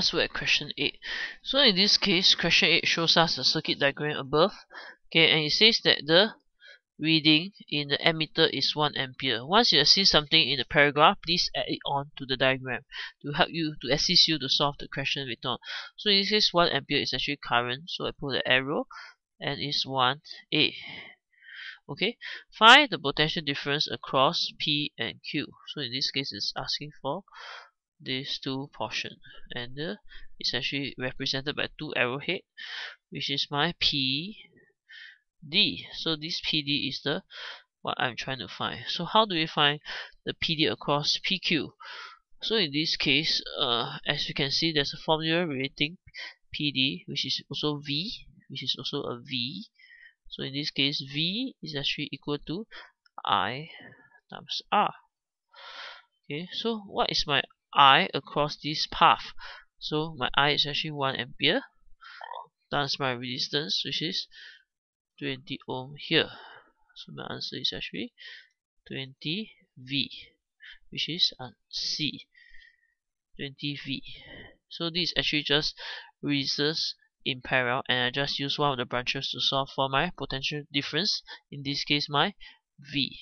Let's look at question 8. So in this case, question 8 shows us the circuit diagram above. Okay, and it says that the reading in the ammeter is 1 ampere. Once you have seen something in the paragraph, please add it on to the diagram to help you, to assist you to solve the question later on. So in this case, 1 ampere is actually current, so I put the arrow and it's 1A. Okay, find the potential difference across P and Q. So in this case, it's asking for these two portion, and it's actually represented by two arrowhead, which is my PD. So this PD is the what I'm trying to find. So how do we find the PD across PQ? So in this case, as you can see, there's a formula relating PD, which is also V, which is also a V. So in this case, V is actually equal to I times R. Okay, so what is my I across this path? So my I is actually 1 ampere times my resistance, which is 20 ohm here. So my answer is actually 20 V, which is C, 20 V. So this is actually just resistors in parallel, and I just use one of the branches to solve for my potential difference, in this case my V.